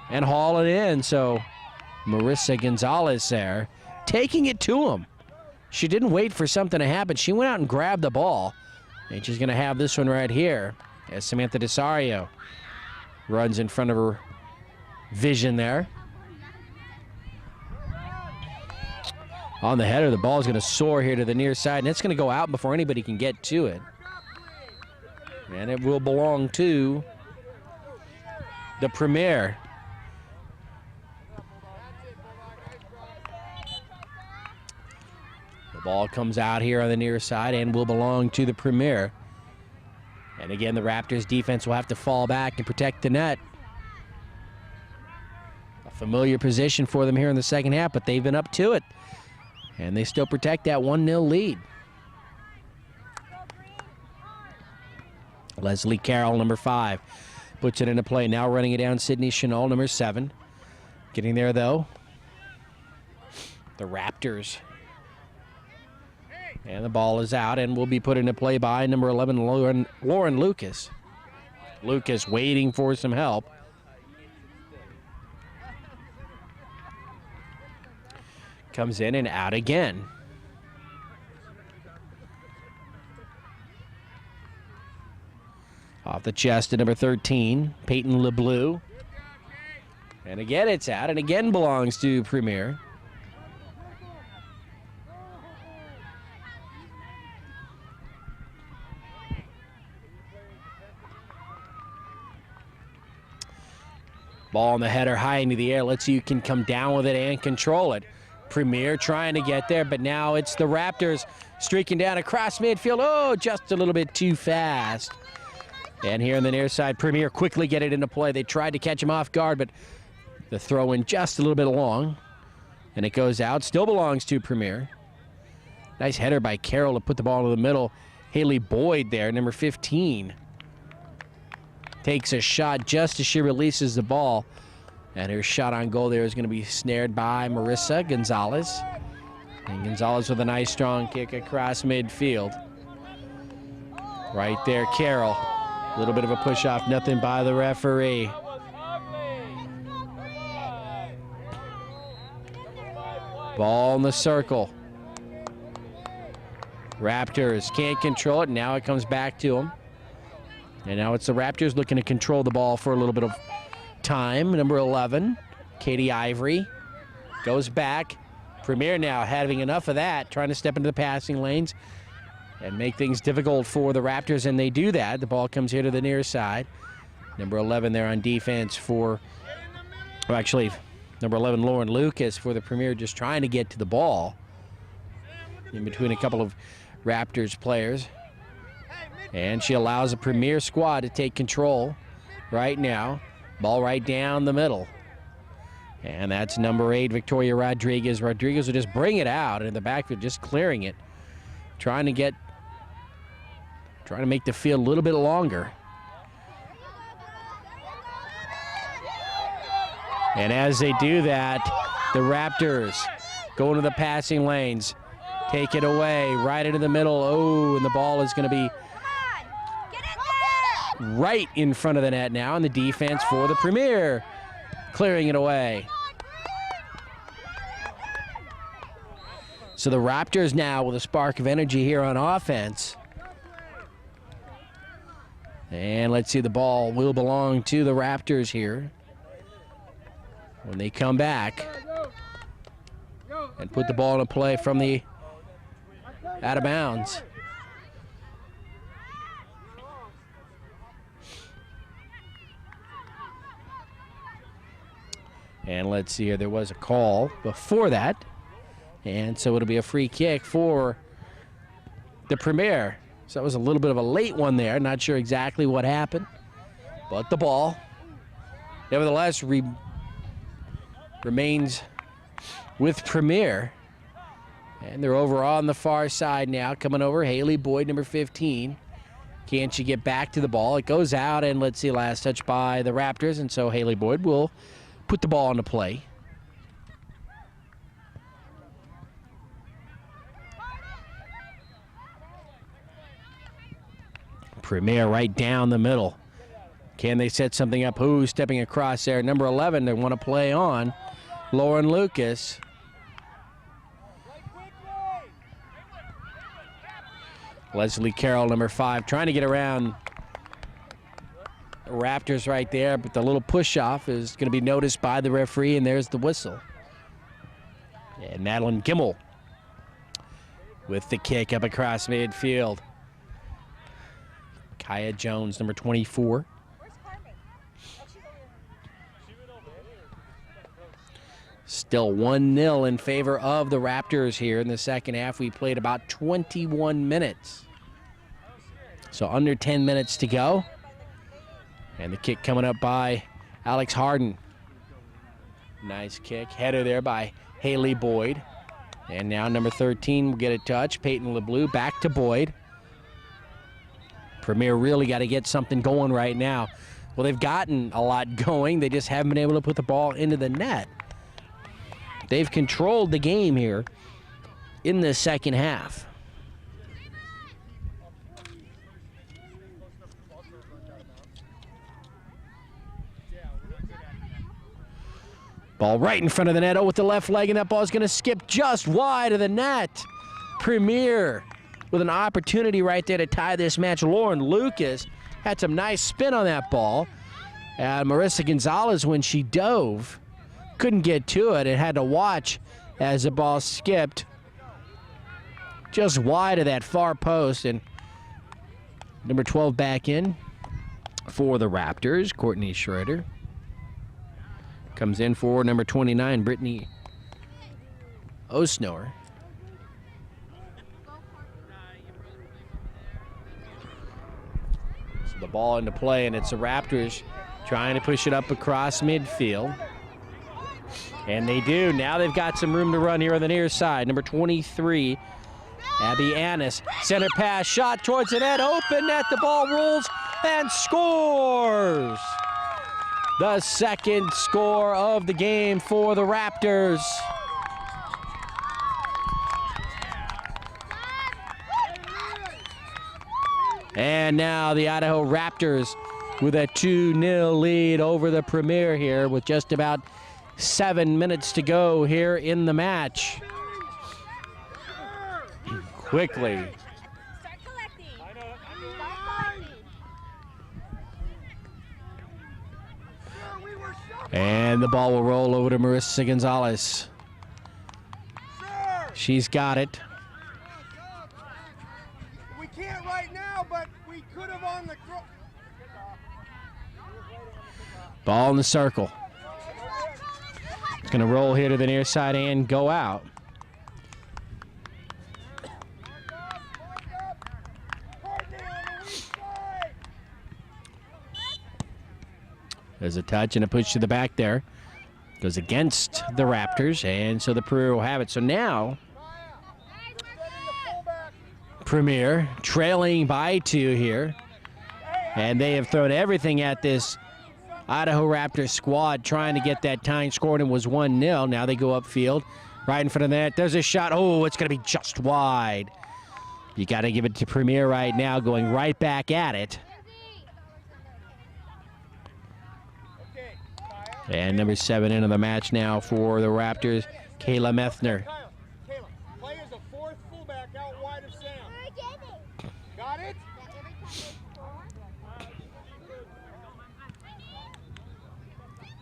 and haul it in. So Marissa Gonzalez there, taking it to him. She didn't wait for something to happen. She went out and grabbed the ball. And she's going to have this one right here as Samantha Desario runs in front of her vision there. On the header, the ball is going to soar here to the near side, and it's going to go out before anybody can get to it. And it will belong to the Premier. The ball comes out here on the near side and will belong to the Premier. And again, the Raptors defense will have to fall back and protect the net. A familiar position for them here in the second half, but they've been up to it. And they still protect that 1-0 lead. Leslie Carroll, number 5, puts it into play. Now running it down, Sydney Chenal, number 7. Getting there, though, the Raptors. And the ball is out and will be put into play by number 11, Lauren Lucas. Lucas waiting for some help. Comes in and out again. Off the chest to number 13, Peyton LeBleu. And again it's out, and again belongs to Premier. Ball in the header, high into the air. Let's see who can come down with it and control it. Premier trying to get there, but now it's the Raptors streaking down across midfield. Oh, just a little bit too fast. And here on the near side, Premier quickly get it into play. They tried to catch him off guard, but the throw in just a little bit long. And it goes out, still belongs to Premier. Nice header by Carroll to put the ball in the middle. Haley Boyd there, number 15. Takes a shot just as she releases the ball. And her shot on goal there is going to be snared by Marissa Gonzalez. And Gonzalez with a nice strong kick across midfield. Right there, Carroll. A little bit of a push off, nothing by the referee. Ball in the circle. Raptors can't control it. Now it comes back to them. And now it's the Raptors looking to control the ball for a little bit of time. Number 11, Katie Ivory, goes back. Premier now having enough of that, trying to step into the passing lanes and make things difficult for the Raptors, and they do that. The ball comes here to the near side. Number 11 there on defense for, well, actually, number 11, Lauren Lucas for the Premier, just trying to get to the ball in between a couple of Raptors players. And she allows the Premier squad to take control right now. Ball right down the middle. And that's number 8, Victoria Rodriguez. Rodriguez will just bring it out in the backfield, just clearing it. Trying to make the field a little bit longer. And as they do that, the Raptors go into the passing lanes. Take it away, right into the middle. Oh, and the ball is going to be right in front of the net now, and the defense for the Premier, clearing it away. So the Raptors now with a spark of energy here on offense. And let's see, the ball will belong to the Raptors here when they come back and put the ball in play from the out of bounds. And let's see here, there was a call before that. And so it'll be a free kick for the Premier. So that was a little bit of a late one there. Not sure exactly what happened. But the ball, nevertheless, remains with Premier. And they're over on the far side now. Coming over, Haley Boyd, number 15. Can she get back to the ball? It goes out, and let's see, last touch by the Raptors. And so Haley Boyd will put the ball into play. Premier right down the middle. Can they set something up? Who's stepping across there? Number 11, they want to play on. Lauren Lucas. Leslie Carroll, number 5, trying to get around the Raptors right there, but the little push-off is going to be noticed by the referee, and there's the whistle. And Madeline Gimmel with the kick up across midfield. Kaya Jones, number 24. Still 1-0 in favor of the Raptors here in the second half. We played about 21 minutes. So under 10 minutes to go. And the kick coming up by Alex Harden. Nice kick. Header there by Haley Boyd. And now number 13 will get a touch. Peyton LeBlue back to Boyd. Premier really got to get something going right now. Well, they've gotten a lot going. They just haven't been able to put the ball into the net. They've controlled the game here in the second half. Ball right in front of the net. Oh, with the left leg, and that ball is going to skip just wide of the net. Premier with an opportunity right there to tie this match. Lauren Lucas had some nice spin on that ball. And Marissa Gonzalez, when she dove, couldn't get to it and had to watch as the ball skipped just wide of that far post. And number 12 back in for the Raptors, Courtney Schroeder. Comes in for number 29, Brittany Osnower. So the ball into play, and it's the Raptors trying to push it up across midfield. And they do. Now they've got some room to run here on the near side. Number 23, Abby Annis. Center pass, shot towards the net, open net, the ball rolls and scores. The second score of the game for the Raptors. And now the Idaho Raptors with a 2-0 lead over the Premier here with just about 7 minutes to go here in the match. Quickly. And the ball will roll over to Marissa Gonzalez. She's got it. We can't right now, but we could have on the throw. Ball in the circle. It's going to roll here to the near side and go out. There's a touch and a push to the back there. Goes against the Raptors, and so the Premier will have it. So now, Premier trailing by 2 here. And they have thrown everything at this Idaho Raptors squad trying to get that tying score, and it was 1-0. Now they go upfield, right in front of the net. There's a shot. Oh, it's going to be just wide. You got to give it to Premier right now, going right back at it. And number 7 into the match now for the Raptors, Kayla Methner. Kayla, play as a fourth fullback out wide of Sam. Got it?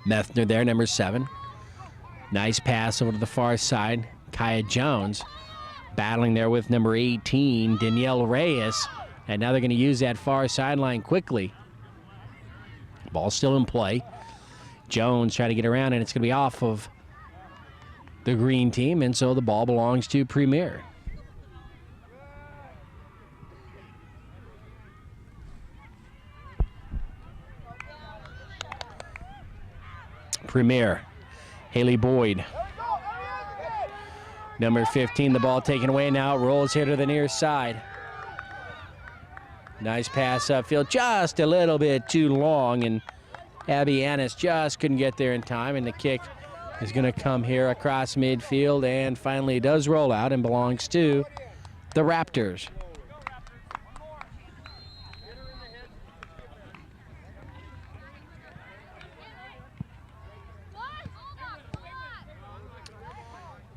Methner there, number 7. Nice pass over to the far side. Kaya Jones battling there with number 18, Danielle Reyes. And now they're going to use that far sideline quickly. Ball still in play. Jones trying to get around, and it's going to be off of the green team, and so the ball belongs to Premier. Premier, Haley Boyd. Number 15, the ball taken away now. It rolls here to the near side. Nice pass upfield, just a little bit too long, and Abby Annis just couldn't get there in time, and the kick is going to come here across midfield, and finally it does roll out and belongs to the Raptors.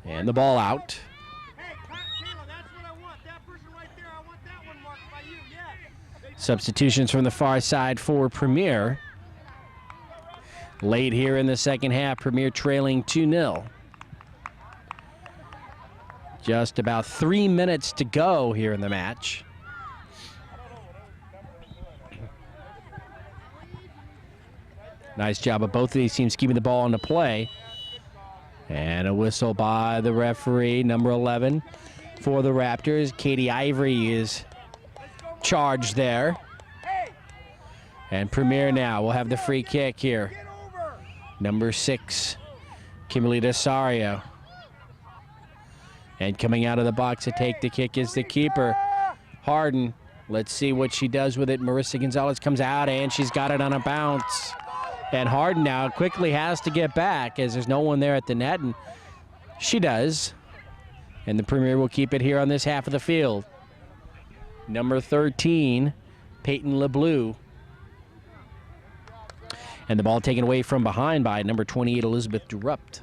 And the ball out. Hey, Kayla, that's what I want. That person right there, I want that one marked by you. Yeah. Substitutions from the far side for Premier. Late here in the second half, Premier trailing 2-0. Just about 3 minutes to go here in the match. Nice job of both of these teams keeping the ball into play. And a whistle by the referee, number 11 for the Raptors. Katie Ivory is charged there. And Premier now will have the free kick here. Number 6, Kimberly Desario. And coming out of the box to take the kick is the keeper, Harden. Let's see what she does with it. Marissa Gonzalez comes out, and she's got it on a bounce. And Harden now quickly has to get back as there's no one there at the net, and she does. And the Premier will keep it here on this half of the field. Number 13, Peyton LeBleu. And the ball taken away from behind by number 28, Elizabeth Drupt.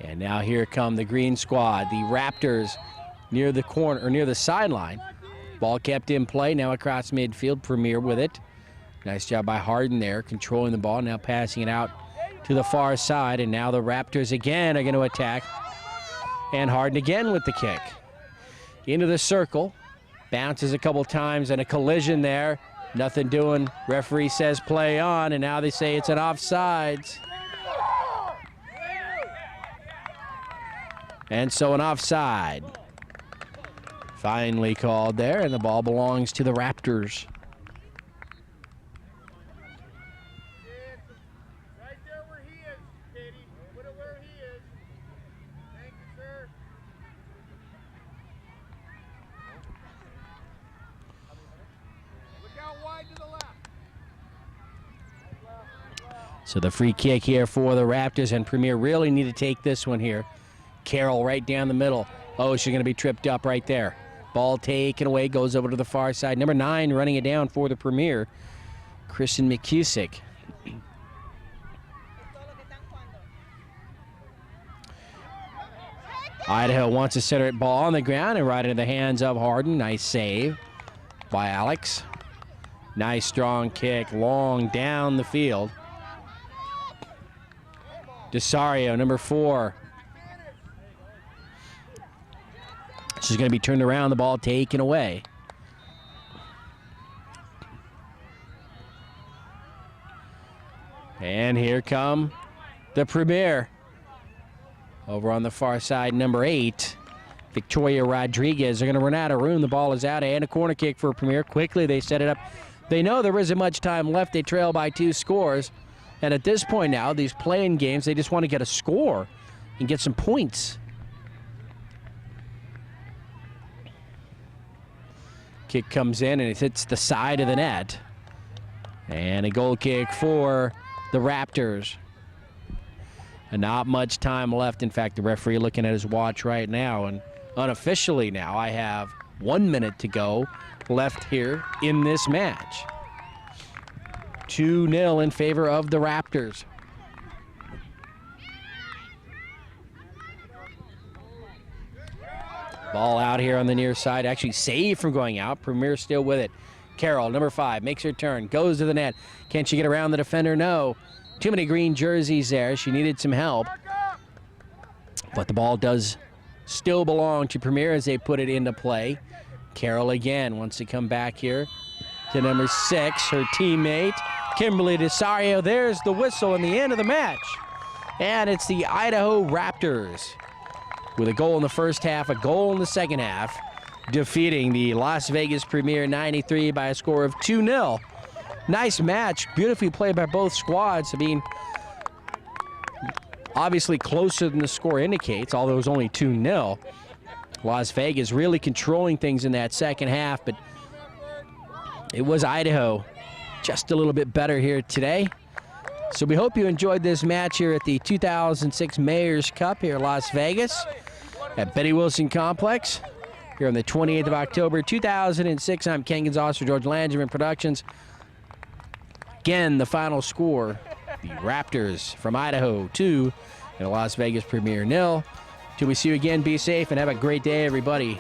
And now here come the green squad, the Raptors near the corner, or near the sideline. Ball kept in play, now across midfield, Premier with it. Nice job by Harden there, controlling the ball, now passing it out to the far side, and now the Raptors again are going to attack. And Harden again with the kick. Into the circle, bounces a couple times, and a collision there. Nothing doing, referee says play on, and now they say it's an offsides. And so an offside finally called there, and the ball belongs to the Raptors. Right there where he is, Katie. Put it where he is. Thank you, sir. Look out wide to the left. So the free kick here for the Raptors, and Premier really need to take this one here. Carroll right down the middle. Oh, she's going to be tripped up right there. Ball taken away, goes over to the far side. Number 9 running it down for the Premier, Kristen McKusick. Idaho wants to center it ball on the ground and right into the hands of Harden. Nice save by Alex. Nice strong kick, long down the field. Desario, number 4. She's going to be turned around, the ball taken away. And here come the Premier. Over on the far side, number 8, Victoria Rodriguez. They're going to run out of room. The ball is out, and a corner kick for Premier. Quickly they set it up. They know there isn't much time left. They trail by 2 scores. And at this point now, these play-in games, they just want to get a score and get some points. Kick comes in, and it hits the side of the net. And a goal kick for the Raptors. And not much time left. In fact, the referee looking at his watch right now, and unofficially now I have 1 minute to go left here in this match. 2-0 in favor of the Raptors. Ball out here on the near side, actually saved from going out. Premier still with it. Carroll, number 5, makes her turn, goes to the net. Can she get around the defender? No. Too many green jerseys there. She needed some help. But the ball does still belong to Premier as they put it into play. Carroll again wants to come back here to number 6, her teammate, Kimberly Desario. There's the whistle in the end of the match. And it's the Idaho Raptors with a goal in the first half, a goal in the second half, defeating the Las Vegas Premier 93 by a score of 2-0. Nice match, beautifully played by both squads. I mean, obviously closer than the score indicates, although it was only 2-0. Las Vegas really controlling things in that second half, but it was Idaho just a little bit better here today. So we hope you enjoyed this match here at the 2006 Mayor's Cup here in Las Vegas at Betty Wilson Complex here on the 28th of October, 2006. I'm Ken Gonzalez for George Langerman Productions. Again, the final score, the Raptors from Idaho 2 and the Las Vegas Premier 0. Till we see you again, be safe and have a great day, everybody.